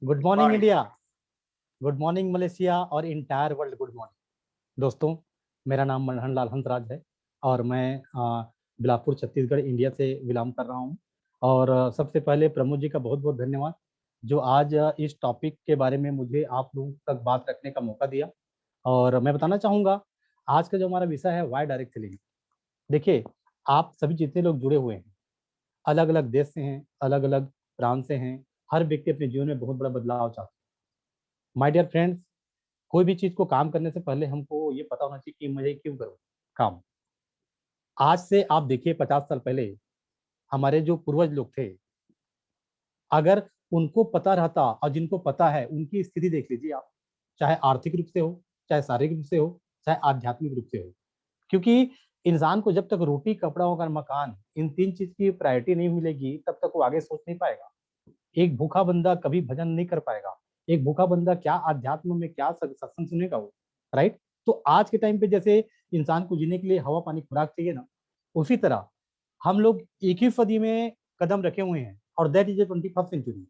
Good morning India, good morning Malaysia और entire world good morning. दोस्तों, मेरा नाम मनहन लाल हंसराज है और मैं बिलासपुर छत्तीसगढ़ इंडिया से बिलोंग कर रहा हूँ। और सबसे पहले प्रमोद जी का बहुत बहुत धन्यवाद जो आज इस टॉपिक के बारे में मुझे आप लोगों तक बात रखने का मौका दिया। और मैं बताना चाहूँगा आज का जो हमारा विषय है वाई डायरेक्ट सेलिंग। देखिए, आप सभी जितने लोग जुड़े हुए हैं अलग अलग देश से हैं, अलग अलग प्रांत से हैं। हर व्यक्ति अपने जीवन में बहुत बड़ा बदलाव चाहता है। माय डियर फ्रेंड्स, कोई भी चीज को काम करने से पहले हमको ये पता होना चाहिए कि मुझे क्यों करूँ काम। आज से आप देखिए 50 साल पहले हमारे जो पूर्वज लोग थे, अगर उनको पता रहता और जिनको पता है उनकी स्थिति देख लीजिए आप, चाहे आर्थिक रूप से हो, चाहे शारीरिक रूप से हो, चाहे आध्यात्मिक रूप से हो। क्योंकि इंसान को जब तक रोटी कपड़ा और मकान इन तीन चीज की प्रायोरिटी नहीं मिलेगी तब तक वो आगे सोच नहीं पाएगा। एक भूखा बंदा कभी भजन नहीं कर पाएगा। एक भूखा बंदा क्या अध्यात्म में क्या सत्संग सुनेगा वो, राइट। तो आज के टाइम पे जैसे इंसान को जीने के लिए हवा पानी खुराक चाहिए ना, उसी तरह हम लोग एक ही सदी में कदम रखे हुए हैं और that is a 21st century.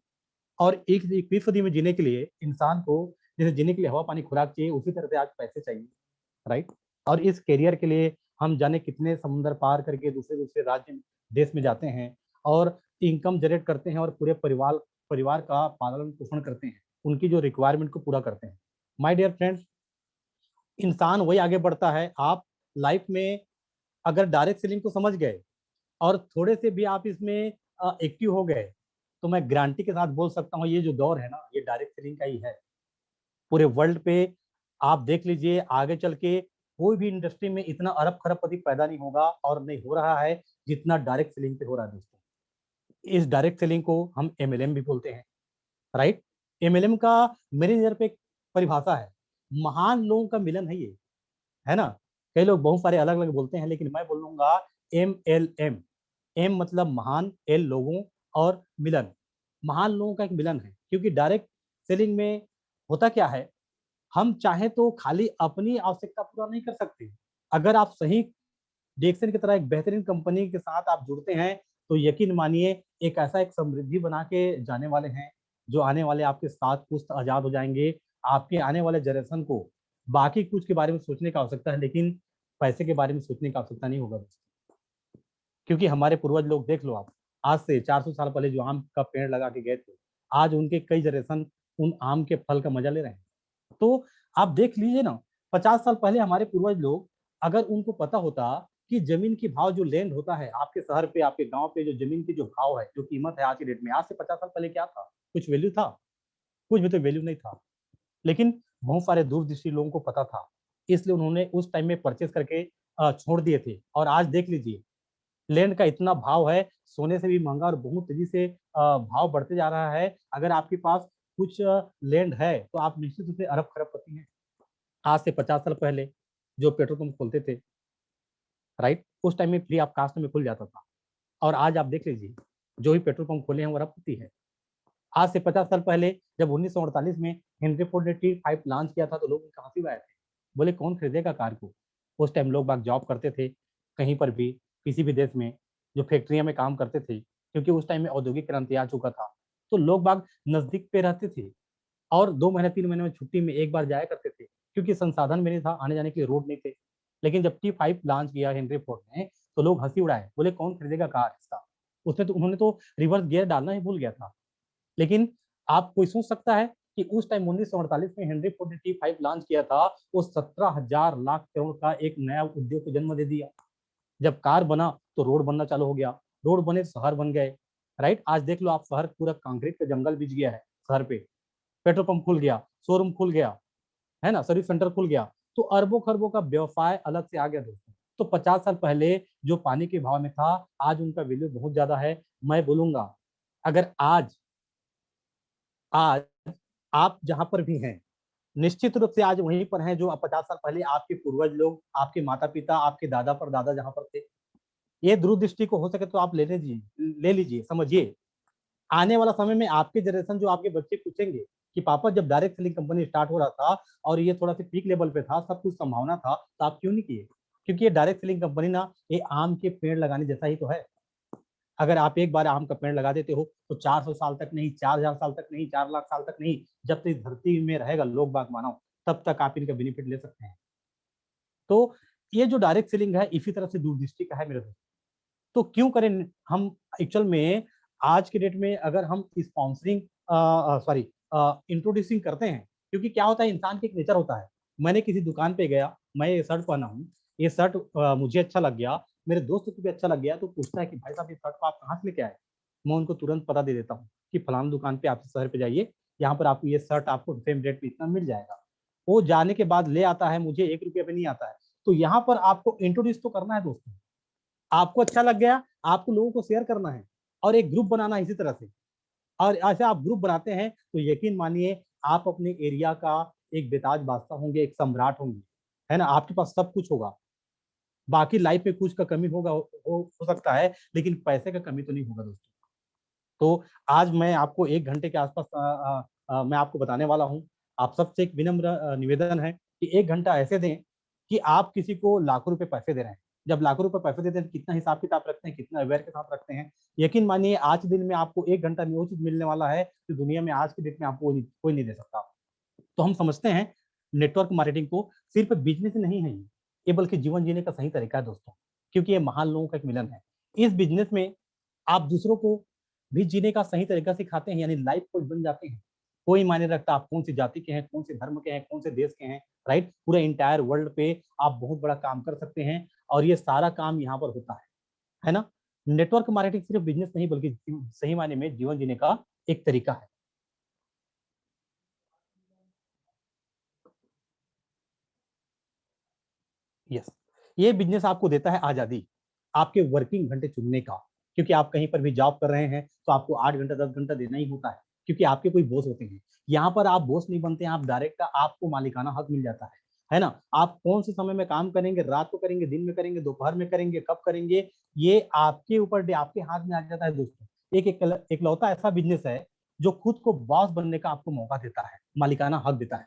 और एक 21वीं सदी में जीने के लिए इंसान को जैसे जीने के लिए हवा पानी खुराक चाहिए, उसी तरह से आज पैसे चाहिए, राइट। और इस करियर के लिए हम जाने कितने समुद्र पार करके दूसरे दूसरे राज्य देश में जाते हैं और इनकम जनरेट करते हैं और पूरे परिवार परिवार का पालन पोषण करते हैं, उनकी जो रिक्वायरमेंट को पूरा करते हैं। माय डियर फ्रेंड्स, इंसान वही आगे बढ़ता है। आप लाइफ में अगर डायरेक्ट सेलिंग को समझ गए और थोड़े से भी आप इसमें एक्टिव हो गए तो मैं गारंटी के साथ बोल सकता हूँ ये जो दौर है ना, ये डायरेक्ट सेलिंग का ही है। पूरे वर्ल्ड पे आप देख लीजिए, आगे चल के कोई भी इंडस्ट्री में इतना अरब खरबपति पैदा नहीं होगा और नहीं हो रहा है जितना डायरेक्ट सेलिंग पे हो रहा है दोस्तों। इस डायरेक्ट सेलिंग को हम एमएलएम भी बोलते हैं, राइट। एमएलएम का मेरे नजर पे एक परिभाषा है, महान लोगों का मिलन है ये, है ना। कई लोग बहुत सारे अलग अलग बोलते हैं लेकिन मैं बोलूंगा एमएलएम। एम मतलब महान, एल लोगों और मिलन, महान लोगों का एक मिलन है। क्योंकि डायरेक्ट सेलिंग में होता क्या है, हम चाहे तो खाली अपनी आवश्यकता पूरा नहीं कर सकते। अगर आप सही डेक्सन की तरह एक बेहतरीन कंपनी के साथ आप जुड़ते हैं तो यकीन मानिए एक ऐसा एक समृद्धि बना के जाने वाले हैं जो आने वाले आपके साथ पुस्त आजाद हो जाएंगे। आपके आने वाले जनरेशन को बाकी कुछ के बारे में सोचने की आवश्यकता है लेकिन पैसे के बारे में सोचने की आवश्यकता नहीं होगा। क्योंकि हमारे पूर्वज लोग देख लो आप, आज से 400 साल पहले जो आम का पेड़ लगा के गए थे, आज उनके कई जनरेशन उन आम के फल का मजा ले रहे हैं। तो आप देख लीजिए ना, 50 साल पहले हमारे पूर्वज लोग, अगर उनको पता होता कि जमीन की भाव जो लैंड होता है आपके शहर पे आपके गांव पे, जो जमीन की जो भाव है जो कीमत है आज की डेट में, आज से 50 साल पहले क्या था, कुछ वैल्यू था? कुछ भी तो वैल्यू नहीं था। लेकिन बहुत सारे दूरदृष्टि लोगों को पता था, इसलिए उन्होंने उस टाइम में परचेस करके छोड़ दिए थे। और आज देख लीजिए, लैंड का इतना भाव है, सोने से भी महंगा और बहुत तेजी से भाव बढ़ते जा रहा है। अगर आपके पास कुछ लैंड है तो आप निश्चित रूप से अरब खरबपति हैं। आज से 50 साल पहले जो पेट्रोल पंप खोलते थे, राइट, उस टाइम में फ्री ऑफ कास्ट में खुल जाता था। और आज आप देख लीजिए, जो भी पेट्रोल पंप खोले हैं वो अरबपति है। आज से 50 साल पहले जब 1948 में हेनरी फोर्ड ने T5 लॉन्च किया था तो लोग उनका हंसी उड़ाए थे, बोले कौन खरीदेगा कार को। उस टाइम लोग बाग जॉब करते थे कहीं पर भी, किसी भी देश में, जो फैक्ट्रियां में काम करते थे, क्योंकि उस टाइम में औद्योगिक क्रांति आ चुका था। तो लोग बाग नजदीक पे रहते थे और 2 महीने 3 महीने में छुट्टी में एक बार जाया करते थे, क्योंकि संसाधन में नहीं था, आने जाने के लिए रोड नहीं थे। लेकिन जब T5 लॉन्च किया हेनरी फोर्ड ने तो लोग हंसी उड़ाए, बोले कौन खरीदेगा कार इसका। उसमें तो उन्होंने तो रिवर्स गियर डालना ही भूल गया था। लेकिन आप कोई सोच सकता है कि उस टाइम 1948 में हेनरी फोर्ड ने T5 लॉन्च किया था, वो 17,000 लाख करोड़ का एक नया उद्योग को जन्म दे दिया। जब कार बना तो रोड बनना चालू हो गया, रोड बने शहर बन गए, राइट। आज देख लो आप, शहर पूरा कंक्रीट का जंगल बिछ गया है शहर पे। पेट्रोल पंप खुल गया, शोरूम खुल गया, है ना, सर्विस सेंटर खुल गया। तो अरबों खरबों का व्यवसाय अलग से आ गया दोस्तों। तो 50 साल पहले जो पानी के भाव में था, आज उनका वैल्यू बहुत ज्यादा है। मैं बोलूंगा, अगर आज आज आप जहां पर भी हैं, निश्चित रूप से आज वहीं पर हैं जो 50 साल पहले आपके पूर्वज लोग, आपके माता पिता, आपके दादा पर दादा जहां पर थे। ये दूरदृष्टि को हो सके तो आप ले लीजिए, समझिए। आने वाला समय में आपके जनरेशन, जो आपके बच्चे पूछेंगे कि पापा जब डायरेक्ट सेलिंग कंपनी स्टार्ट हो रहा था और ये थोड़ा सा पीक लेवल पे था, सब कुछ संभावना था, तो आप क्यों नहीं किए? क्योंकि ये डायरेक्ट सेलिंग कंपनी ना, ये आम के पेड़ लगाने जैसा ही तो है। अगर आप एक बार आम का पेड़ लगा देते हो तो 400 साल तक नहीं, 4000 साल तक नहीं, 4 लाख साल तक नहीं, जब तक धरती में रहेगा लोग बाग मानव, तब तक आप इनका बेनिफिट ले सकते हैं। तो ये जो डायरेक्ट सेलिंग है इसी तरह से दूरदृष्टि का है मेरे दोस्त। तो क्यों करें हम एक्चुअल में आज के डेट में अगर हम स्पॉन्सरिंग सॉरी इंट्रोड्यूसिंग करते हैं, क्योंकि क्या होता है इंसान की एक नेचर होता है। मैंने किसी दुकान पे गया, मैं ये शर्ट पहना हूँ, ये शर्ट मुझे अच्छा लग गया, मेरे दोस्त को भी अच्छा लग गया, तो पूछता है कि भाई साहब ये शर्ट को आप कहाँ से लेके आए। मैं उनको तुरंत पता दे देता हूँ कि फलाना दुकान पे आप शहर पे जाइए, यहाँ पर आपको ये शर्ट आपको सेम रेट पे इतना मिल जाएगा। वो जाने के बाद ले आता है, मुझे 1 रुपये पे नहीं आता है। तो यहाँ पर आपको इंट्रोड्यूस तो करना है दोस्तों, आपको अच्छा लग गया, आपको लोगों को शेयर करना है और एक ग्रुप बनाना है इसी तरह से। और ऐसे आप ग्रुप बनाते हैं तो यकीन मानिए आप अपने एरिया का एक बेताज बादशाह होंगे, एक सम्राट होंगे, है ना। आपके पास सब कुछ होगा, बाकी लाइफ में कुछ का कमी होगा, हो सकता है, लेकिन पैसे का कमी तो नहीं होगा दोस्तों। तो आज मैं आपको 1 घंटे के आसपास मैं आपको बताने वाला हूँ। आप सबसे एक विनम्र निवेदन है कि 1 घंटा ऐसे दें कि आप किसी को लाखों रुपए पैसे दे रहे हैं। जब लाखों रुपए पैसे देते हैं, कितना हिसाब किताब रखते हैं, कितना अवेयर के साथ रखते हैं। यकीन मानिए आज के दिन में आपको 1 घंटा वो चीज मिलने वाला है जो दुनिया में आज के डेट में आपको कोई नहीं दे सकता। तो हम समझते हैं नेटवर्क मार्केटिंग को सिर्फ बिजनेस नहीं है ये बल्कि जीवन जीने का सही तरीका है दोस्तों, क्योंकि ये महान लोगों का एक मिलन है। इस बिजनेस में आप दूसरों को भी जीने का सही तरीका सिखाते हैं, यानी लाइफ कोच बन जाते हैं। कोई मायने रखता आप कौन सी जाति के हैं, कौन से धर्म के हैं, कौन से देश के हैं, राइट। पूरे इंटायर वर्ल्ड पे आप बहुत बड़ा काम कर सकते हैं और ये सारा काम यहाँ पर होता है ना। नेटवर्क मार्केटिंग सिर्फ बिजनेस नहीं बल्कि सही मायने में जीवन जीने का एक तरीका है। यस, ये बिजनेस आपको देता है आजादी, आपके वर्किंग घंटे चुनने का। क्योंकि आप कहीं पर भी जॉब कर रहे हैं तो आपको 8 घंटा 10 घंटा देना ही होता है, क्योंकि आपके कोई बॉस होते हैं। यहाँ पर आप बॉस नहीं बनते हैं, आप डायरेक्ट आपको मालिकाना हक मिल जाता है ना। आप कौन से समय में काम करेंगे, रात को करेंगे, दिन में करेंगे, दोपहर में करेंगे, कब करेंगे, ये आपके ऊपर आपके हाथ में आ जाता है दोस्तों। एकलौता ऐसा बिजनेस है जो खुद को बॉस बनने का आपको मौका देता है, मालिकाना हक देता है।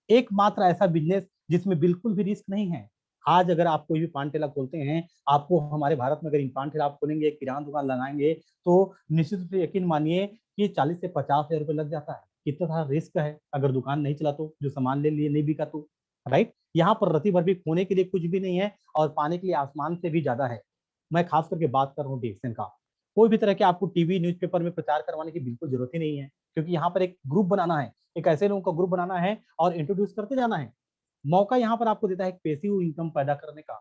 एकमात्र ऐसा बिजनेस जिसमें बिल्कुल भी रिस्क नहीं है। आज अगर आप कोई भी पान ठेला खोलते हैं, आपको हमारे भारत में अगर इन पान ठेला आप खोलेंगे, एक किराना दुकान लगाएंगे, तो निश्चित रूप से यकीन मानिए कि 40 से 50 हजार रुपए लग जाता है। कितना सारा रिस्क है अगर दुकान नहीं चला तो, जो सामान ले लिए नहीं बिका तो, राइट। यहाँ पर रति भर भी खोने के लिए कुछ भी नहीं है और पाने के लिए आसमान से भी ज्यादा है। मैं खास करके बात कर रहा हूँ डिएक्शन का। कोई भी तरह के आपको टीवी न्यूज़पेपर में प्रचार करवाने की बिल्कुल जरूरत ही नहीं है, क्योंकि यहाँ पर एक ग्रुप बनाना है, एक ऐसे लोगों का ग्रुप बनाना है और इंट्रोड्यूस करते जाना है। मौका यहाँ पर आपको देता है एक पैसिव इनकम पैदा करने का।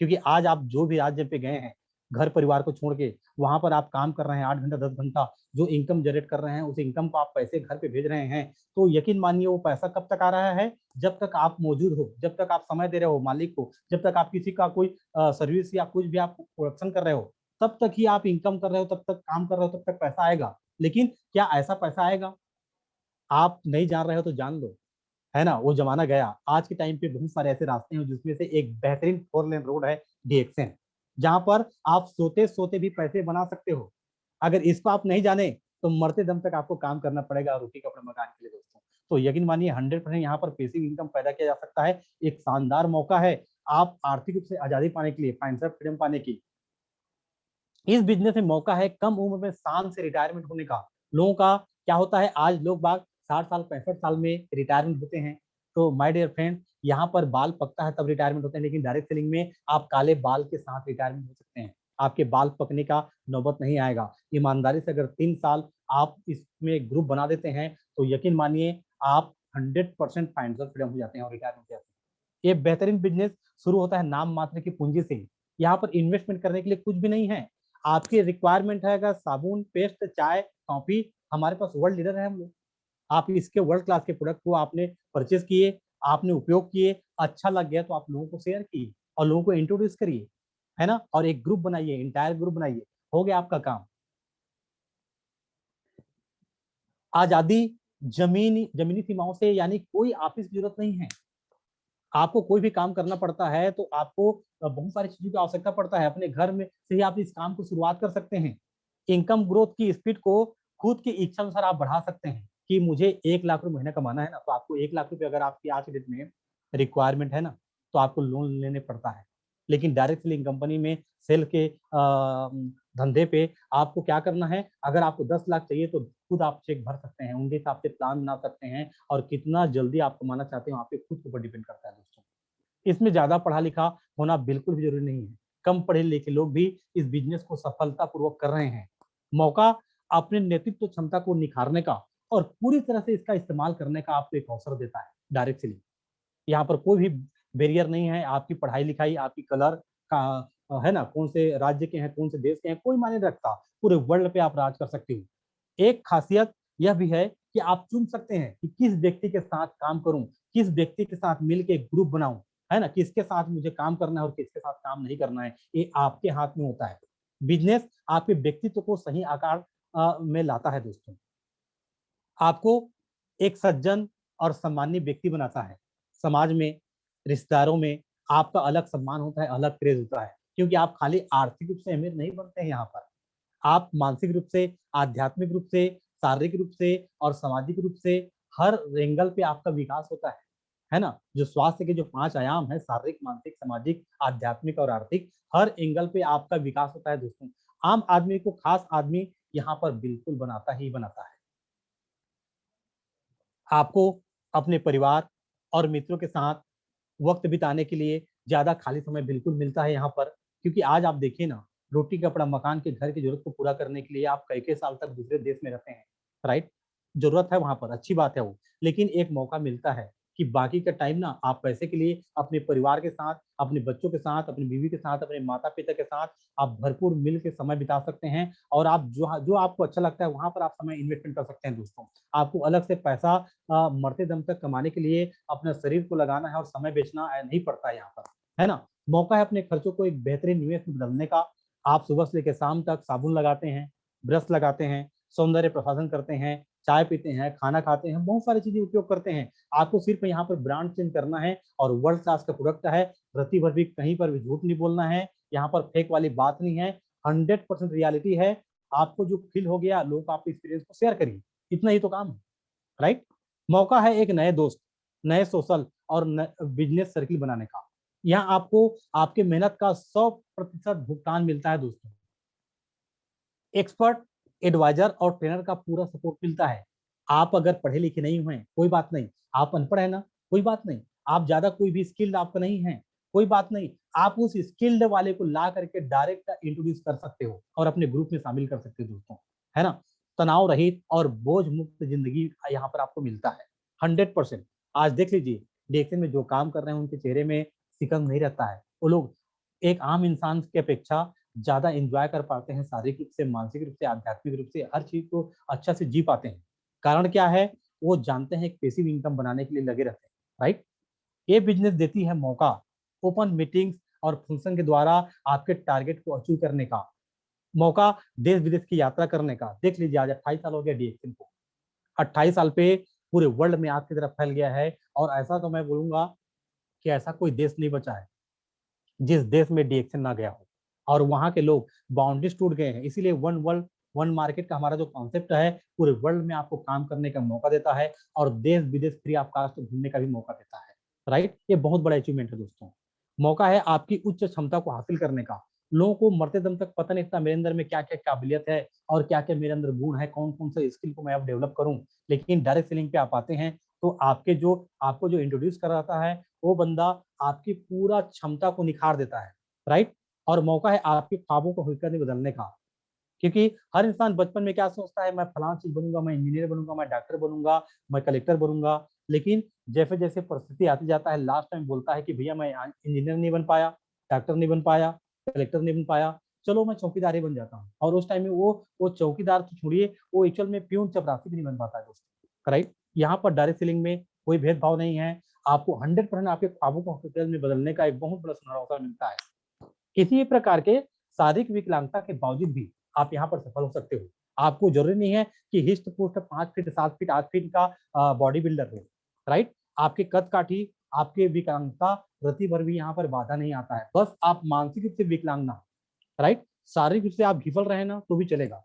क्योंकि आज आप जो भी राज्य पे गए हैं, घर परिवार को छोड़ के वहां पर आप काम कर रहे हैं 8 घंटा 10 घंटा, जो इनकम जनरेट कर रहे हैं उस इनकम को आप पैसे घर पे भेज रहे हैं, तो यकीन मानिए वो पैसा कब तक आ रहा है, जब तक आप मौजूद हो, जब तक आप समय दे रहे हो मालिक को, जब तक आप किसी का कोई सर्विस या कुछ भी आप प्रोडक्शन कर रहे हो, तब तक ही आप इनकम कर रहे हो, तब तक काम कर रहे हो, तब तक पैसा आएगा। लेकिन क्या ऐसा पैसा आएगा? आप नहीं जान रहे हो तो जान लो, है ना। वो जमाना गया। आज के टाइम पे बहुत सारे ऐसे रास्ते हैं जिसमें से एक बेहतरीन 4 लेन रोड है, डीएक्सएन, जहां पर आप सोते सोते भी पैसे बना सकते हो। अगर इसको आप नहीं जाने तो मरते दम तक आपको काम करना पड़ेगा रोटी कपड़े मकान के लिए दोस्तों। तो यकीन मानिए 100% यहाँ पर पैसिव इनकम पैदा किया जा सकता है। एक शानदार मौका है आप आर्थिक रूप से आजादी पाने के लिए, फाइनेंशियल फ्रीडम पाने की। इस बिजनेस में मौका है कम उम्र में शान से रिटायरमेंट होने का। लोगों का क्या होता है, आज लोग बाग 60 साल 65 साल में रिटायरमेंट होते हैं। तो माय डियर फ्रेंड, यहाँ पर बाल पकता है तब रिटायरमेंट होते हैं, लेकिन डायरेक्ट सेलिंग में आप काले बाल के साथ रिटायरमेंट हो सकते हैं। आपके बाल पकने का नौबत नहीं आएगा। ईमानदारी से अगर 3 साल आप इसमें ग्रुप बना देते हैं तो यकीन मानिए आप 100% फाइनेंशियल फ्रीडम हो जाते हैं और रिटायरमेंट हो जाते हैं। ये बेहतरीन बिजनेस शुरू होता है नाम मात्र की पूंजी से। यहाँ पर इन्वेस्टमेंट करने के लिए कुछ भी नहीं है। आपकी रिक्वायरमेंट है अगर साबुन, पेस्ट, चाय, कॉफी, हमारे पास वर्ल्ड लीडर है हम लोग। आप इसके वर्ल्ड क्लास के प्रोडक्ट को आपने परचेज किए, आपने उपयोग किए, अच्छा लग गया तो आप लोगों को शेयर किए और लोगों को इंट्रोड्यूस करिए, है ना। और एक ग्रुप बनाइए, इंटायर ग्रुप बनाइए, हो गया आपका काम। आजादी जमीनी सीमाओं से, यानी कोई ऑफिस की जरूरत नहीं है। आपको कोई भी काम करना पड़ता है तो आपको बहुत सारी चीजों की आवश्यकता पड़ता है। अपने घर में से ही आप इस काम को शुरुआत कर सकते हैं। इनकम ग्रोथ की स्पीड को खुद की इच्छा अनुसार आप बढ़ा सकते हैं कि मुझे 1 लाख रुपए महीना कमाना है ना, तो आपको 1 लाख रुपए अगर आपकी आज के डेट में रिक्वायरमेंट है ना, तो आपको लोन लेने पड़ता है। लेकिन डायरेक्ट सेलिंग कंपनी में सेल के धंधे पे आपको क्या करना है, अगर आपको 10 लाख चाहिए तो खुद आप चेक भर सकते हैं, उनके हिसाब से प्लान बना सकते हैं और कितना जल्दी आप कमाना चाहते हैं वहाँ पे खुद के ऊपर डिपेंड करता है दोस्तों। इसमें ज्यादा पढ़ा लिखा होना बिल्कुल भी जरूरी नहीं है, कम पढ़े लिखे लोग भी इस बिजनेस को सफलतापूर्वक कर रहे हैं। मौका अपने नेतृत्व क्षमता को निखारने का और पूरी तरह से इसका इस्तेमाल करने का आपको एक अवसर देता है डायरेक्टली। यहाँ पर कोई भी बैरियर नहीं है, आपकी पढ़ाई लिखाई, आपकी कलर का है ना, कौन से राज्य के हैं, कौन से देश के हैं, कोई मायने नहीं रखता, पूरे वर्ल्ड पे आप राज कर सकते हो। एक खासियत यह भी है कि आप चुन सकते हैं कि किस व्यक्ति के साथ काम करूं, किस व्यक्ति के साथ मिलकर एक ग्रुप बनाऊं, है ना, किसके साथ मुझे काम करना है और किसके साथ काम नहीं करना है, ये आपके हाथ में होता है। बिजनेस आपके व्यक्तित्व को सही आकार में लाता है दोस्तों, आपको एक सज्जन और सम्मानीय व्यक्ति बनाता है। समाज में, रिश्तेदारों में आपका अलग सम्मान होता है, अलग क्रेज होता है, क्योंकि आप खाली आर्थिक रूप से अमीर नहीं बनते हैं यहाँ पर, आप मानसिक रूप से, आध्यात्मिक रूप से, शारीरिक रूप से और सामाजिक रूप से हर एंगल पे आपका विकास होता है ना। जो स्वास्थ्य के जो 5 आयाम है, शारीरिक, मानसिक, सामाजिक, आध्यात्मिक और आर्थिक, हर एंगल पे आपका विकास होता है दोस्तों। आम आदमी को खास आदमी यहाँ पर बिल्कुल बनाता ही बनाता है। आपको अपने परिवार और मित्रों के साथ वक्त बिताने के लिए ज्यादा खाली समय बिल्कुल मिलता है यहाँ पर, क्योंकि आज आप देखिए ना, रोटी कपड़ा मकान के घर की जरूरत को पूरा करने के लिए आप कई कई साल तक दूसरे देश में रहते हैं, राइट। जरूरत है वहां पर, अच्छी बात है वो, लेकिन एक मौका मिलता है कि बाकी का टाइम ना आप पैसे के लिए अपने परिवार के साथ, अपने बच्चों के साथ, अपनी बीवी के साथ, अपने माता पिता के साथ आप भरपूर मिल के समय बिता सकते हैं और आप जो जो आपको अच्छा लगता है वहां पर आप समय इन्वेस्टमेंट कर सकते हैं दोस्तों। आपको अलग से पैसा मरते दम तक कमाने के लिए अपने शरीर को लगाना है और समय बेचना नहीं पड़ता है यहाँ पर, है ना। मौका है अपने खर्चों को एक बेहतरीन निवेश में बदलने का। आप सुबह से लेकर शाम तक साबुन लगाते हैं, ब्रश लगाते हैं, सौंदर्य प्रसाधन करते हैं, चाय पीते हैं, खाना खाते हैं, बहुत सारी चीजें उपयोग करते हैं। आपको सिर्फ यहाँ पर ब्रांड चेंज करना है और वर्ल्ड क्लास का प्रोडक्ट है, रत्ती भर भी कहीं पर भी झूठ नहीं बोलना है, यहाँ पर फेक वाली बात नहीं है, 100% रियलिटी है। आपको जो फील हो गया, लोग आपके एक्सपीरियंस को शेयर करिए, इतना ही तो काम है, राइट। मौका है एक नए दोस्त, नए सोशल और बिजनेस सर्किल बनाने का। यहाँ आपको आपके मेहनत का 100% भुगतान मिलता है दोस्तों। एक्सपर्ट, एडवाइजर और ट्रेनर का पूरा सपोर्ट मिलता है। आप अगर पढ़े लिखे नहीं हुए कोई बात नहीं, आप अनपढ़ है ना कोई बात नहीं, आप ज्यादा कोई भी स्किल्ड आपका नहीं है कोई बात नहीं, आप उस स्किल्ड वाले को ला करके डायरेक्ट इंट्रोड्यूस कर सकते हो और अपने ग्रुप में शामिल कर सकते हो दोस्तों, है ना। तनाव रहित और बोझ मुक्त जिंदगी यहाँ पर आपको मिलता है 100%। आज देख लीजिए, डेक्सन में जो काम कर रहे हैं उनके चेहरे में सिकन नहीं रहता है, वो लोग एक आम इंसान की अपेक्षा ज्यादा एंजॉय कर पाते हैं, शारीरिक रूप से, मानसिक रूप से, आध्यात्मिक रूप से, हर चीज को अच्छा से जी पाते हैं। कारण क्या है, वो जानते हैं पैसिव इनकम बनाने के लिए लगे रहते हैं, राइट। ये बिजनेस देती है मौका ओपन मीटिंग्स और फंक्शन के द्वारा आपके टारगेट को अचीव करने का, मौका देश विदेश की यात्रा करने का। देख लीजिए, आज 28 साल हो गया डीएक्सन को, 28 साल पे पूरे वर्ल्ड में आपकी तरफ फैल गया है। और ऐसा तो मैं बोलूंगा कि ऐसा कोई देश नहीं बचा है जिस देश में डीएक्सन ना गया हो, और वहां के लोग बाउंड्रीज टूट गए हैं। इसीलिए वन वर्ल्ड वन मार्केट का हमारा जो कॉन्सेप्ट है, पूरे वर्ल्ड में आपको काम करने का मौका देता है और देश विदेश फ्री ऑफ कास्ट घूमने का भी मौका देता है, राइट। ये बहुत बड़ा अचीवमेंट है दोस्तों। मौका है आपकी उच्च क्षमता को हासिल करने का। लोगों को मरते दम तक पता नहीं था मेरे अंदर में क्या क्या काबिलियत है और क्या क्या मेरे अंदर गुण है, कौन कौन सा स्किल को मैं अब डेवलप करूं। लेकिन डायरेक्ट सेलिंग पे आप आते हैं तो आपको जो इंट्रोड्यूस कर रहा है वो बंदा आपकी पूरा क्षमता को निखार देता है, राइट। और मौका है आपके ख्वाबों को हकीकत में बदलने का, क्योंकि हर इंसान बचपन में क्या सोचता है, मैं फलां चीज बनूंगा, मैं इंजीनियर बनूंगा, मैं डॉक्टर बनूंगा, मैं कलेक्टर बनूंगा। लेकिन जैसे जैसे परिस्थिति आती जाता है, लास्ट टाइम बोलता है कि भैया मैं इंजीनियर नहीं बन पाया, डॉक्टर नहीं बन पाया, कलेक्टर नहीं बन पाया, चलो मैं चौकीदार ही बन जाता हूँ। और उस टाइम में वो चौकीदार तो छोड़िए, वो एक्चुअल में प्यून चपरासी भी नहीं बन पाता है दोस्तों, राइट। यहाँ पर डायरेक्ट सेलिंग में कोई भेदभाव नहीं है, आपको 100% आपके ख्वाबों को हकीकत में बदलने का एक बहुत बड़ा सुनहरा अवसर मिलता है। किसी प्रकार के शारीरिक विकलांगता के बावजूद भी आप यहाँ पर सफल हो सकते हो। आपको जरूरी नहीं है कि हिस्ट पुष्ट 5 फीट 7 फीट 8 फीट का बॉडी बिल्डर हो, राइट। आपके कद काठी, आपके विकलांगता रति भर भी यहाँ पर बाधा नहीं आता है, बस आप मानसिक रूप से विकलांग ना, राइट। शारीरिक रूप से आप घिफल रहे ना तो भी चलेगा।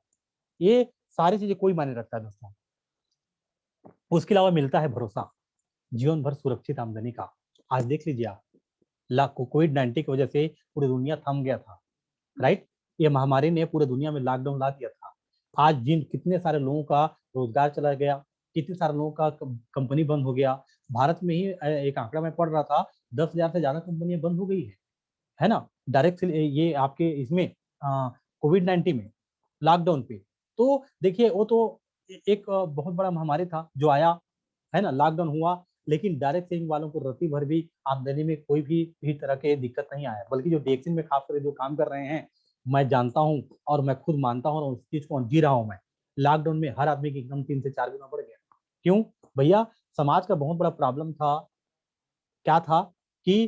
ये सारी चीजें कोई मायने रखता है दोस्तों। उसके अलावा मिलता है भरोसा, जीवन भर सुरक्षित आमदनी का। आज देख लीजिए आप, लाखों कोविड-19 की वजह से पूरी दुनिया थम गया था, राइट। ये महामारी ने पूरे दुनिया में लॉकडाउन ला दिया था। आज जिन कितने सारे लोगों का रोजगार चला गया, कितने सारे लोगों का कंपनी बंद हो गया। भारत में ही एक आंकड़ा मैं पढ़ रहा था, 10,000 से ज्यादा कंपनियां बंद हो गई है ना, डायरेक्ट ये आपके इसमें कोविड-19 में, लॉकडाउन पे। तो देखिए वो तो एक बहुत बड़ा महामारी था जो आया, है ना, लॉकडाउन हुआ, लेकिन डायरेक्ट सेलिंग वालों को रत्ती भर भी आमदनी में कोई भी तरह के दिक्कत नहीं आया, बल्कि जो डेक्सिन में खास करके जो काम कर रहे हैं, मैं जानता हूँ और मैं खुद मानता हूँ और उस चीज को जी रहा हूँ मैं। लॉकडाउन में हर आदमी की इनकम 3 से 4 गुना बढ़ गया। क्यों भैया? समाज का बहुत बड़ा प्रॉब्लम था, क्या था कि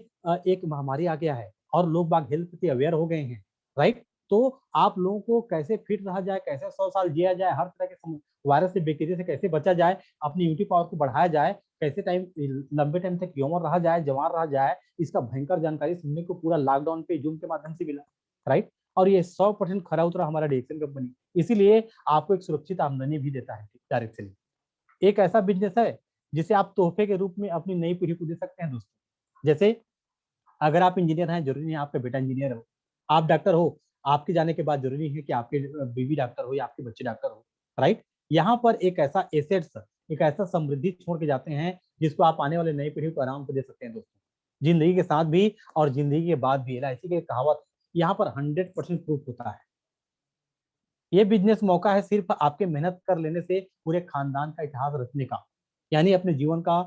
एक महामारी आ गया है और लोग बाग हेल्थ प्रति अवेयर हो गए हैं, राइट? तो आप लोगों को कैसे फिट रहा जाए, कैसे 100 साल जिया जाए, हर तरह के वायरस से, बैक्टीरिया से कैसे बचा जाए, अपनी इम्यूनिटी पावर को बढ़ाया जाए, कैसे लंबे टाइम तक यौवन रहा जाए, जवान रहा जाए, इसका भयंकर जानकारी सुनने को पूरा लॉकडाउन पे जूम के माध्यम से मिला, राइट? और ये 100% खरा उतरा हमारा डिएक्शन कंपनी, इसीलिए आपको एक सुरक्षित आमदनी भी देता है डायरेक्ट सेलिंग। एक ऐसा बिजनेस है जिसे आप तोहफे के रूप में अपनी नई पीढ़ी को दे सकते हैं दोस्तों। जैसे अगर आप इंजीनियर हैं, जरूरी नहीं है आपका बेटा इंजीनियर हो, आप डॉक्टर हो, आपके जाने के बाद जरूरी है कि आपके बीवी डॉक्टर हो या आपके बच्चे डॉक्टर हो, राइट? यहाँ पर एक ऐसा एसेट्स, एक ऐसा समृद्धि छोड़ के जाते हैं जिसको आप आने वाले नई पीढ़ी को आराम से दे सकते हैं दोस्तों, जिंदगी के साथ भी और जिंदगी के बाद भी। एलआईसी की कहावत यहाँ पर 100% प्रूफ होता है। ये बिजनेस मौका है सिर्फ आपके मेहनत कर लेने से पूरे खानदान का इतिहास रचने का, यानी अपने जीवन का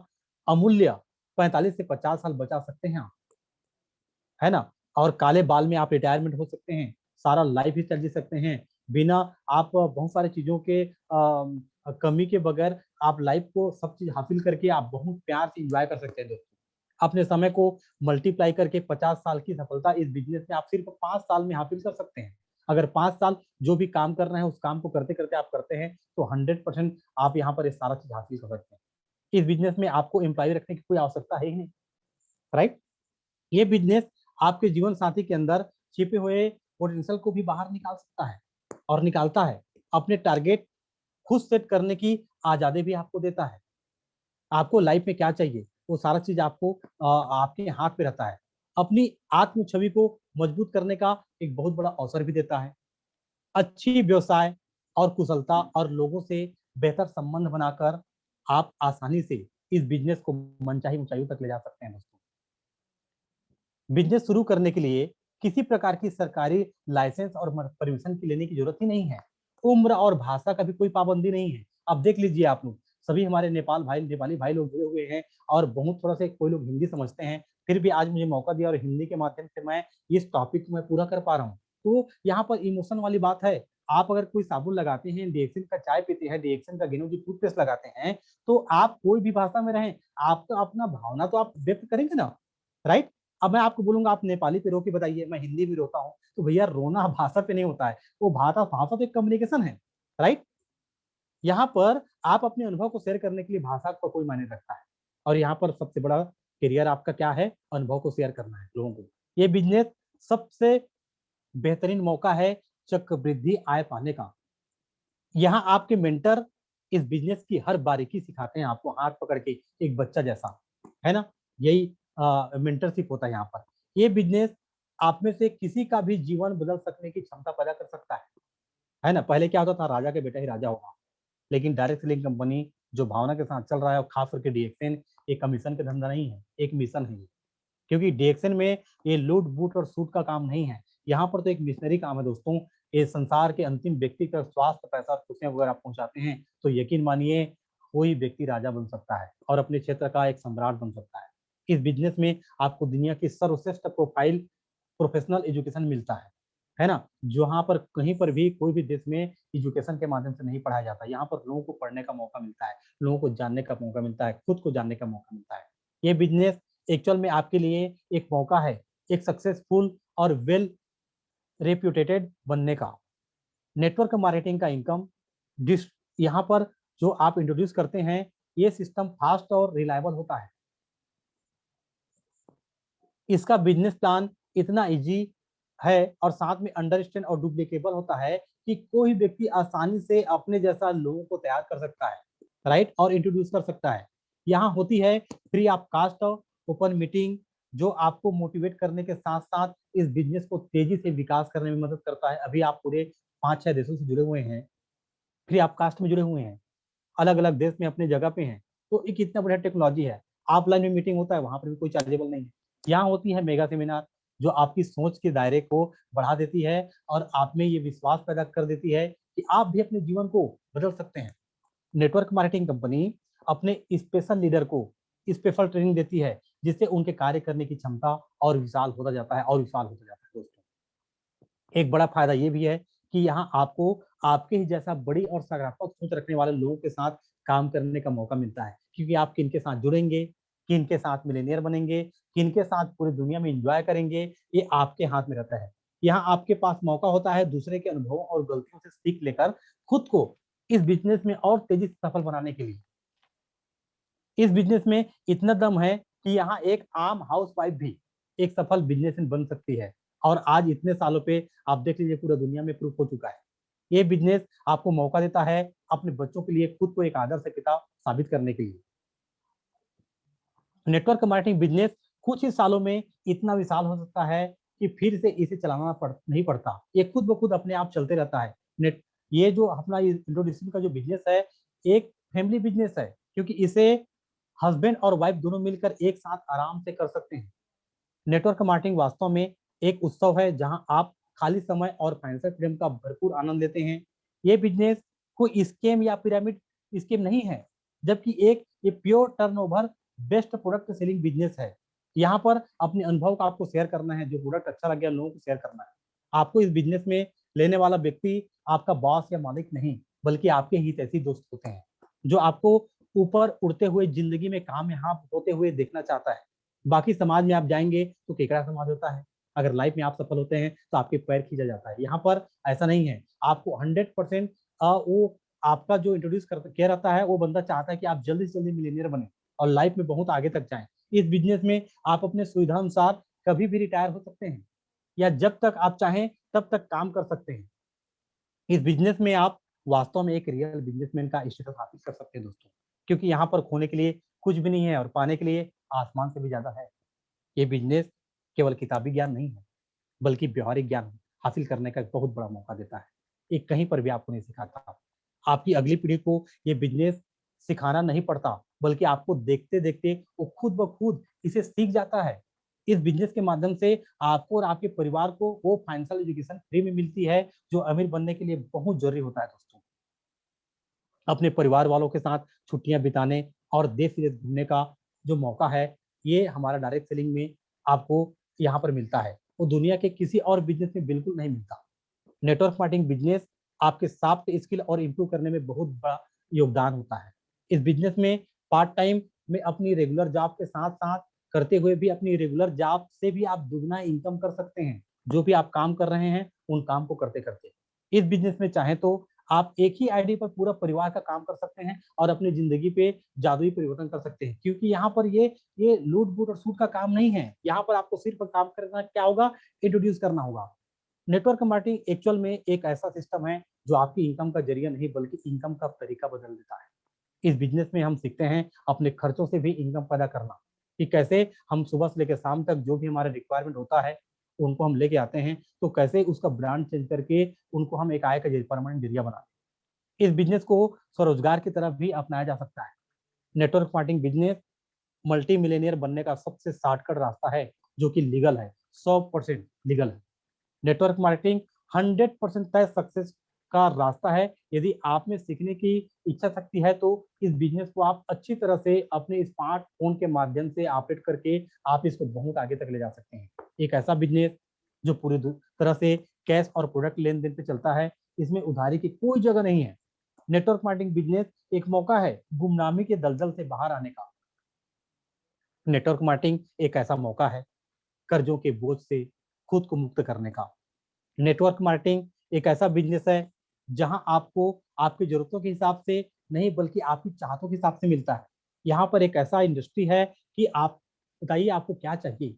अमूल्य 45 से 50 साल बचा सकते हैं आप, है ना? और काले बाल में आप रिटायरमेंट हो सकते हैं, सारा लाइफ स्टाइल जी सकते हैं, बिना आप बहुत सारी चीजों के कमी के बगैर आप लाइफ को सब चीज हासिल करके आप बहुत प्यार से एंजॉय कर सकते हैं दोस्तों। अपने समय को मल्टीप्लाई करके 50 साल की सफलता इस बिजनेस में आप सिर्फ 5 साल में हासिल कर सकते हैं। अगर 5 साल जो भी काम कर रहे हैं उस काम को करते करते आप करते हैं तो 100% आप यहाँ पर ये सारा चीज हासिल कर सकते हैं। इस बिजनेस में आपको एम्प्लॉय रखने की कोई आवश्यकता है ही नहीं, राइट? ये बिजनेस आपके जीवन साथी के अंदर छिपे हुए पोटेंशियल को भी बाहर निकाल सकता है और निकालता है। अपने टारगेट खुद सेट करने की आजादी भी आपको देता है। आपको लाइफ में क्या चाहिए वो सारा चीज आपको आपके हाथ पे रहता है। अपनी आत्म छवि को मजबूत करने का एक बहुत बड़ा अवसर भी देता है। अच्छी व्यवसाय और कुशलता और लोगों से बेहतर संबंध बनाकर आप आसानी से इस बिजनेस को मनचाही ऊंचाइयों तक ले जा सकते हैं दोस्तों। बिजनेस शुरू करने के लिए किसी प्रकार की सरकारी लाइसेंस और परमिशन की लेने की जरूरत ही नहीं है। उम्र और भाषा का भी कोई पाबंदी नहीं है। अब देख लीजिए आप लोग, सभी हमारे नेपाली भाई लोग जुड़े हुए हैं और बहुत थोड़ा से कोई लोग हिंदी समझते हैं, फिर भी आज मुझे मौका दिया और हिंदी के माध्यम से मैं इस टॉपिक को मैं पूरा कर पा रहा हूँ। तो यहाँ पर इमोशन वाली बात है। आप अगर कोई साबुन लगाते हैं, डिएक्सिन का चाय पीते हैं, डिएक्सिन का गेनो की टूथपेस्ट लगाते हैं, तो आप कोई भी भाषा में रहें, आपका अपना भावना तो आप व्यक्त करेंगे ना, राइट? अब मैं आपको बोलूंगा आप नेपाली पे रो के बताइए, मैं हिंदी भी रोता हूँ, तो भैया रोना भाषा पे नहीं होता है, वो भाषा भाषा तो एक कम्युनिकेशन है, राइट? यहाँ पर आप अपने अनुभव को शेयर करने के लिए भाषा का कोई मायने रखता है। और यहाँ पर सबसे बड़ा करियर आपका क्या है? अनुभव को शेयर करना है लोगों को। ये बिजनेस सबसे बेहतरीन मौका है चक्रवृद्धि आय पाने का। यहाँ आपके मेंटर इस बिजनेस की हर बारीकी सिखाते हैं आपको, हाथ पकड़ के, एक बच्चा जैसा, है ना? यही मेंटरशिप होता है यहाँ पर। ये बिजनेस आप में से किसी का भी जीवन बदल सकने की क्षमता पैदा कर सकता है ना? पहले क्या होता था, राजा के बेटा ही राजा होगा, लेकिन डायरेक्ट सेलिंग कंपनी जो भावना के साथ चल रहा है, और खास करके डीएक्सएन, एक कमीशन का धंधा नहीं है, एक मिशन है। क्योंकि डीएक्सएन में ये लूट बूट और सूट का काम नहीं है, यहाँ पर तो एक मिशनरी काम है दोस्तों। ये संसार के अंतिम व्यक्ति का स्वास्थ्य, पैसा और खुशियां वगैरह आप पहुंचाते हैं, तो यकीन मानिए कोई व्यक्ति राजा बन सकता है और अपने क्षेत्र का एक सम्राट बन सकता है। इस बिजनेस में आपको दुनिया की सर्वश्रेष्ठ प्रोफाइल प्रोफेशनल एजुकेशन मिलता है ना? जहाँ पर कहीं पर भी कोई भी देश में एजुकेशन के माध्यम से नहीं पढ़ाया जाता, यहाँ पर लोगों को पढ़ने का मौका मिलता है, लोगों को जानने का मौका मिलता है, खुद को जानने का मौका मिलता है। ये बिजनेस एक्चुअल में आपके लिए एक मौका है, एक सक्सेसफुल और वेल रेप्यूटेटेड बनने का। नेटवर्क मार्केटिंग का इनकम डिस यहाँ पर जो आप इंट्रोड्यूस करते हैं, ये सिस्टम फास्ट और रिलायबल होता है। इसका बिजनेस प्लान इतना इजी है और साथ में अंडरस्टैंड और डुप्लीकेबल होता है कि कोई व्यक्ति आसानी से अपने जैसा लोगों को तैयार कर सकता है, राइट? और इंट्रोड्यूस कर सकता है। यहाँ होती है free of cost open meeting, जो आपको मोटिवेट करने के साथ साथ इस बिजनेस को तेजी से विकास करने में मदद करता है। अभी आप पूरे 5-6 देशों से जुड़े हुए हैं, फ्री ऑफ कास्ट में जुड़े हुए हैं, अलग अलग देश में अपनी जगह पे हैं। तो एक इतना बढ़िया टेक्नोलॉजी है। ऑफलाइन में मीटिंग होता है, वहां पर भी कोई चार्जेबल नहीं है। यहाँ होती है मेगा सेमिनार, जो आपकी सोच के दायरे को बढ़ा देती है और आप में ये विश्वास पैदा कर देती है कि आप भी अपने जीवन को बदल सकते हैं। नेटवर्क मार्केटिंग कंपनी अपने स्पेशल लीडर को स्पेशल ट्रेनिंग देती है, जिससे उनके कार्य करने की क्षमता और विशाल होता जाता है और विशाल होता जाता है। दोस्तों, एक बड़ा फायदा ये भी है कि यहाँ आपको आपके ही जैसा बड़ी और सकारात्मक सोच रखने वाले लोगों के साथ काम करने का मौका मिलता है, क्योंकि आप किनके साथ जुड़ेंगे, किनके साथ मिलेनियर बनेंगे, किनके साथ पूरी दुनिया में एंजॉय करेंगे, ये आपके हाथ में रहता है। यहाँ आपके पास मौका होता है दूसरे के अनुभवों और गलतियों से सीख लेकर खुद को इस बिजनेस में और तेजी से सफल बनाने के लिए। इस बिजनेस में इतना दम है कि यहाँ एक आम हाउस वाइफ भी एक सफल बिजनेसमैन बन सकती है। और आज इतने सालों पे आप देख लीजिए पूरा दुनिया में प्रूफ हो चुका है। ये बिजनेस आपको मौका देता है अपने बच्चों के लिए खुद को एक आदर्श पिता साबित करने के लिए। नेटवर्क मार्केटिंग बिजनेस कुछ ही सालों में इतना विशाल हो सकता है कि फिर से इसे चलाना नहीं पड़ता, ये खुद ब खुद अपने आप चलते रहता है। नेट ये जो अपना इंट्रोड्यूसिंग का जो बिजनेस है, एक फैमिली बिजनेस है, क्योंकि इसे हस्बैंड और वाइफ दोनों मिलकर एक साथ आराम से कर सकते हैं। नेटवर्क मार्केटिंग वास्तव में एक उत्सव है जहां आप खाली समय और फाइनेंशियल फ्रीडम का भरपूर आनंद लेते हैं। ये बिजनेस कोई स्केम या पिरामिड स्कीम नहीं है, जबकि एक ये pure turnover best product selling business है। यहाँ पर अपने अनुभव का आपको शेयर करना है, जो प्रोडक्ट अच्छा लग गया लोगों को शेयर करना है। आपको इस बिजनेस में लेने वाला व्यक्ति आपका बॉस या मालिक नहीं, बल्कि आपके हितैषी दोस्त होते हैं, जो आपको ऊपर उड़ते हुए जिंदगी में कामयाब होते हुए देखना चाहता है। बाकी समाज में आप जाएंगे तो केकड़ा समाज होता है। अगर लाइफ में आप सफल होते हैं तो आपके पैर खींचा जाता है। यहाँ पर ऐसा नहीं है। आपको 100% वो आपका जो इंट्रोड्यूस किया रहता है, वो बंदा चाहता है कि आप जल्दी से जल्दी मिलीनियर बने और लाइफ में बहुत आगे तक जाएं। इस बिजनेस में आप अपने सुविधा अनुसार कभी भी रिटायर हो सकते हैं, या जब तक आप चाहें तब तक काम कर सकते हैं। इस बिजनेस में आप वास्तव में एक रियल बिजनेसमैन का स्टेटस हासिल कर सकते हैं दोस्तों, क्योंकि यहाँ पर खोने के लिए कुछ भी नहीं है और पाने के लिए आसमान से भी ज्यादा है। ये बिजनेस केवल किताबी ज्ञान नहीं है, बल्कि व्यवहारिक ज्ञान हासिल करने का एक बहुत बड़ा मौका देता है। ये कहीं पर भी आपको नहीं सिखाता। आपकी अगली पीढ़ी को ये बिजनेस सिखाना नहीं पड़ता, बल्कि आपको देखते देखते वो खुद ब खुद इसे सीख जाता है। इस बिजनेस के माध्यम से आपको और आपके परिवार को वो फाइनेंशियल एजुकेशन फ्री में मिलती है, जो अमीर बनने के लिए बहुत जरूरी होता है दोस्तों। अपने परिवार वालों के साथ छुट्टियां बिताने और देश विदेश घूमने का जो मौका है, ये हमारा डायरेक्ट सेलिंग में आपको यहाँ पर मिलता है। वो दुनिया के किसी और बिजनेस में बिल्कुल नहीं मिलता। नेटवर्क मार्केटिंग बिजनेस आपके सॉफ्ट स्किल और इम्प्रूव करने में बहुत बड़ा योगदान होता है। इस बिजनेस में पार्ट टाइम में अपनी रेगुलर जॉब के साथ साथ करते हुए भी अपनी रेगुलर जॉब से भी आप दुगना इनकम कर सकते हैं। जो भी आप काम कर रहे हैं उन काम को करते करते इस बिजनेस में चाहे तो आप एक ही आईडी पर पूरा परिवार का काम कर सकते हैं और अपनी जिंदगी पे जादुई परिवर्तन कर सकते हैं, क्योंकि यहाँ पर ये लूट बूट और सूट का काम नहीं है। यहाँ पर आपको सिर्फ काम करना क्या होगा, इंट्रोड्यूस करना होगा। नेटवर्क मार्केटिंग एक्चुअल में एक ऐसा सिस्टम है जो आपकी इनकम का जरिया नहीं, बल्कि इनकम का तरीका बदल देता है। इस बिजनेस में हम सीखते हैं अपने खर्चों से भी इनकम पैदा करना, कि कैसे हम सुबह से लेकर शाम तक जो भी हमारे रिक्वायरमेंट होता है उनको हम लेके आते हैं, तो कैसे उसका ब्रांड चेंज करके उनको हम एक आय का परमानेंट जरिया बनाते हैं। इस बिजनेस को स्वरोजगार की तरफ भी अपनाया जा सकता है। Network marketing business multi Millionaire बनने का सबसे शॉर्टकट रास्ता है, जो कि लीगल है, 100% लीगल है। नेटवर्क मार्केटिंग 100% तय सक्सेस का रास्ता है। यदि आप में सीखने की इच्छा शक्ति है तो इस बिजनेस को आप अच्छी तरह से अपने स्मार्टफोन के माध्यम से ऑपरेट करके आप इसको बहुत आगे तक ले जा सकते हैं। एक ऐसा बिजनेस जो पूरी तरह से कैश और प्रोडक्ट लेन देन पे चलता है, इसमें उधारी की कोई जगह नहीं है। नेटवर्क मार्केटिंग बिजनेस एक मौका है गुमनामी के दलदल से बाहर आने का। नेटवर्क मार्केटिंग एक ऐसा मौका है कर्जों के बोझ से खुद को मुक्त करने का। नेटवर्क मार्केटिंग एक ऐसा बिजनेस है जहां आपको आपकी जरूरतों के हिसाब से नहीं, बल्कि आपकी चाहतों के हिसाब से मिलता है। यहाँ पर एक ऐसा इंडस्ट्री है कि आप बताइए आपको क्या चाहिए,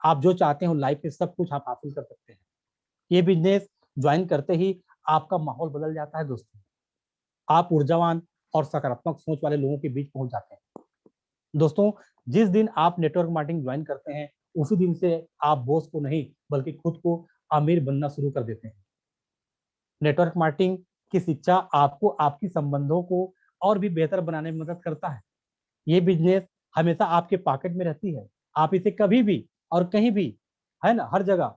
आप जो चाहते हो लाइफ में सब कुछ आप हासिल कर सकते हैं। ये बिजनेस ज्वाइन करते ही आपका माहौल बदल जाता है दोस्तों। आप ऊर्जावान और सकारात्मक सोच वाले लोगों के बीच पहुंच जाते हैं। दोस्तों, जिस दिन आप नेटवर्क मार्केटिंग ज्वाइन करते हैं उसी दिन से आप बॉस को नहीं बल्कि खुद को अमीर बनना शुरू कर देते हैं। नेटवर्क मार्केटिंग की शिक्षा आपको आपकी संबंधों को और भी बेहतर बनाने में मदद करता है। ये बिजनेस हमेशा आपके पॉकेट में रहती है, आप इसे कभी भी और कहीं भी, है ना, हर जगह,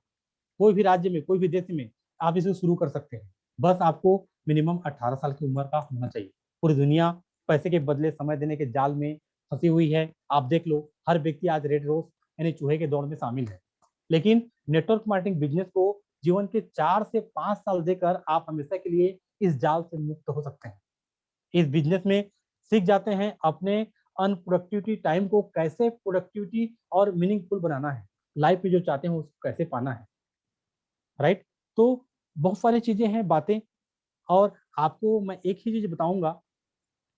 कोई भी राज्य में, कोई भी देश में आप इसे शुरू कर सकते हैं। बस आपको मिनिमम 18 साल की उम्र का होना चाहिए। पूरी दुनिया पैसे के बदले समय देने के जाल में फंसी हुई है। आप देख लो, हर व्यक्ति आज रेड रोज यानी चूहे के दौड़ में शामिल है। लेकिन नेटवर्क मार्केटिंग बिजनेस को जीवन के 4 से 5 साल देकर आप हमेशा के लिए इस जाल से मुक्त हो सकते हैं। इस बिजनेस में सीख जाते हैं अपने अनप्रोडक्टिविटी टाइम को कैसे प्रोडक्टिविटी और मीनिंगफुल बनाना है, लाइफ में जो चाहते हैं उसको कैसे पाना है, राइट। तो बहुत सारी चीजें हैं, बातें, और आपको मैं एक ही चीज बताऊंगा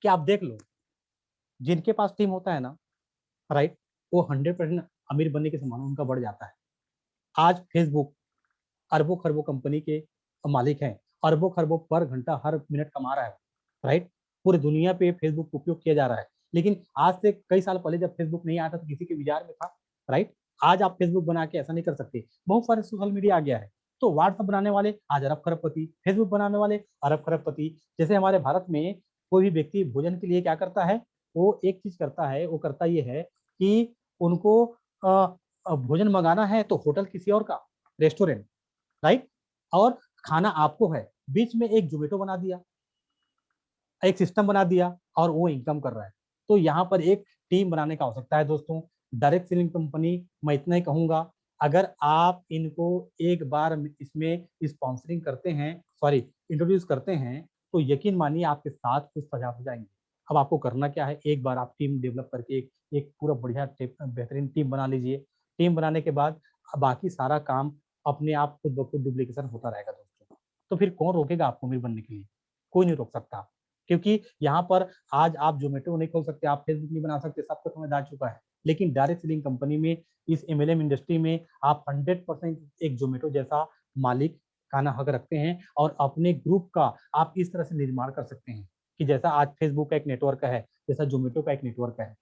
कि आप देख लो, जिनके पास टीम होता है ना, राइट, वो 100% अमीर बनने की संभावना उनका बढ़ जाता है। आज फेसबुक अरबों खरबों कंपनी के मालिक हैं, अरबों खरबों पर घंटा हर मिनट कमा रहा है, राइट। पूरी दुनिया पे फेसबुक का उपयोग किया जा रहा है। लेकिन आज से कई साल पहले जब फेसबुक नहीं आया था तो किसी के विचार में था, राइट। आज आप फेसबुक बना के ऐसा नहीं कर सकते, बहुत सारे सोशल मीडिया आ गया है। तो व्हाट्सएप बनाने वाले आज अरब खरबपति, फेसबुक बनाने वाले अरब खरबपति। जैसे हमारे भारत में कोई भी व्यक्ति भोजन के लिए क्या करता है, वो एक चीज करता है, वो करता ये है कि उनको भोजन मंगाना है तो होटल किसी और का, रेस्टोरेंट, राइट, और खाना आपको है, बीच में एक जोमेटो बना दिया, एक सिस्टम बना दिया और वो इनकम कर रहा है। तो यहाँ पर एक टीम बनाने का आवश्यकता है दोस्तों। डायरेक्ट सेलिंग कंपनी, मैं इतना ही कहूंगा, अगर आप इनको एक बार इसमें स्पॉन्सरिंग करते हैं, सॉरी, इंट्रोड्यूस करते हैं, तो यकीन मानिए आपके साथ कुछ सजा हो जाएंगे। अब आपको करना क्या है, एक बार आप टीम डेवलप करके एक पूरा बढ़िया बेहतरीन टीम बना लीजिए। टीम बनाने के बाद बाकी सारा काम अपने आप खुद ब खुद डुप्लीकेशन होता रहेगा दोस्तों। तो फिर कौन रोकेगा आपको अमीर बनने के लिए? कोई नहीं रोक सकता। क्योंकि यहाँ पर आज आप जोमेटो नहीं खोल सकते, आप फेसबुक नहीं बना सकते, सबको समझ आ चुका है। लेकिन डायरेक्ट सेलिंग कंपनी में, इस एमएलएम इंडस्ट्री में आप 100% एक जोमेटो जैसा मालिक खाना हक रखते हैं और अपने ग्रुप का आप इस तरह से निर्माण कर सकते हैं कि जैसा आज फेसबुक का एक नेटवर्क है, जैसा जोमेटो का एक नेटवर्क है।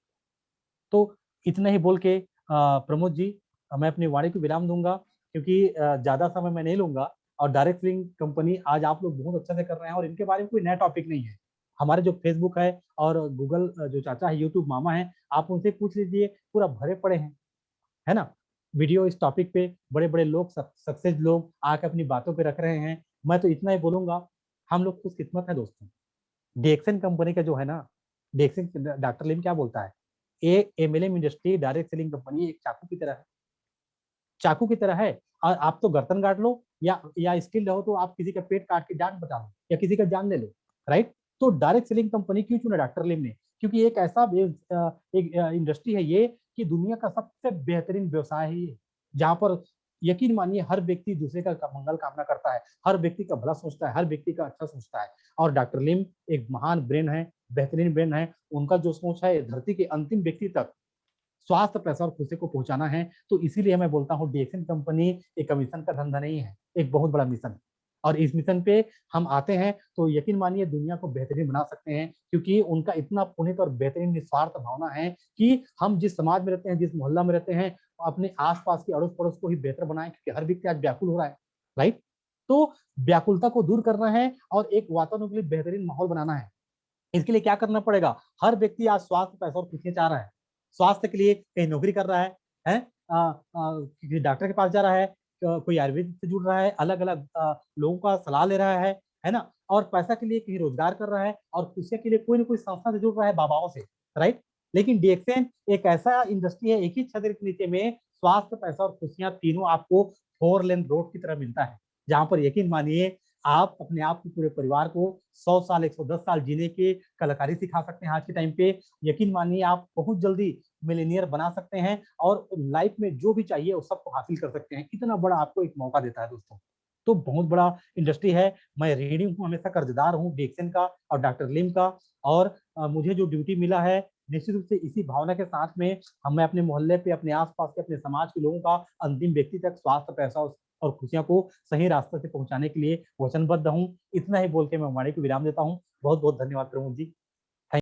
तो इतना ही बोल के प्रमोद जी, मैं अपनी वाणी को विराम दूंगा, क्योंकि ज्यादा समय मैं नहीं लूंगा। और डायरेक्ट सेलिंग कंपनी आज आप लोग बहुत अच्छा से कर रहे हैं और इनके बारे में कोई नया टॉपिक नहीं है। हमारे जो फेसबुक है और गूगल जो चाचा है, यूट्यूब मामा है, आप उनसे पूछ लीजिए, पूरा भरे पड़े हैं, है ना। वीडियो इस टॉपिक पे बड़े बड़े लोग, सक्सेस लोग आके अपनी बातों पे रख रहे हैं। मैं तो इतना ही बोलूंगा, हम लोग खुशकिस्मत है दोस्तों। डेक्सन कंपनी का जो है ना, डेक्सन, डॉक्टर लिम क्या बोलता है, a MLM industry direct selling company एक चाकू की तरह है, चाकू की तरह है। और आप तो गर्दन काट लो या स्किल रहो तो आप किसी का पेट काट के जान बचा लो या किसी का जान ले लो, राइट। तो डायरेक्ट सेलिंग कंपनी क्यों चुना डॉक्टर लिम ने? क्योंकि एक ऐसा एक इंडस्ट्री है ये कि दुनिया का सबसे बेहतरीन व्यवसाय है ये, जहां पर यकीन मानिए हर व्यक्ति दूसरे का मंगल कामना करता है, हर व्यक्ति का भला सोचता है, हर व्यक्ति का अच्छा सोचता है। और डॉक्टर लिम एक महान ब्रेन है, बेहतरीन ब्रेन है। उनका जो सोच है धरती के अंतिम व्यक्ति तक स्वास्थ्य, पैसा और खुशी को पहुंचाना है। तो इसीलिए मैं बोलता हूँ डीएक्सन कंपनी एक कमीशन का धंधा नहीं है, एक बहुत बड़ा मिशन है। और इस मिशन पे हम आते हैं तो यकीन मानिए दुनिया को बेहतरीन बना सकते हैं, क्योंकि उनका इतना पुनित और बेहतरीन निस्वार्थ भावना है कि हम जिस समाज में रहते हैं, जिस मोहल्ला में रहते हैं, अपने आसपास के अड़ोस पड़ोस को ही बेहतर बनाएं, क्योंकि हर व्यक्ति आज व्याकुल हो रहा है, राइट। तो व्याकुलता को दूर करना है और एक वातावरण के लिए बेहतरीन माहौल बनाना है। इसके लिए क्या करना पड़ेगा? हर व्यक्ति आज स्वास्थ्य, पैसा और खुशियां चाह रहा है। स्वास्थ्य के लिए कहीं नौकरी कर रहा है, किसी डॉक्टर के पास जा रहा है, कोई आयुर्वेद से जुड़ रहा है, अलग अलग लोगों का सलाह ले रहा है ना। और पैसा के लिए कहीं रोजगार कर रहा है और खुशियां के लिए कोई ना कोई संस्था से जुड़ रहा है, बाबाओं से, राइट। लेकिन डीएक्सएन एक ऐसा इंडस्ट्री है, एक ही छत्र के नीचे में स्वास्थ्य, पैसा और खुशियां तीनों आपको 4 लेन रोड की तरह मिलता है, जहां पर यकीन मानिए आप अपने आप को, पूरे परिवार को 100 साल, 110 साल जीने की कलाकारी सिखा सकते हैं। आज के टाइम पे यकीन मानिए आप बहुत जल्दी मिलीनियर बना सकते हैं और लाइफ में जो भी चाहिए वो सबको हासिल कर सकते हैं। इतना बड़ा आपको एक मौका देता है दोस्तों। तो बहुत बड़ा इंडस्ट्री है। मैं रीडिंग हूँ, हमेशा कर्जदार हूँ डेक्सन का और डॉक्टर लिम का। और मुझे जो ड्यूटी मिला है, निश्चित रूप से इसी भावना के साथ में मैं अपने मोहल्ले पे, अपने आसपास के, अपने समाज के लोगों का अंतिम व्यक्ति तक स्वास्थ्य, पैसा और खुशियां को सही रास्ते से पहुंचाने के लिए वचनबद्ध हूँ। इतना ही बोल के मैं वाणी को विराम देता हूँ। बहुत बहुत धन्यवाद प्रमोद जी।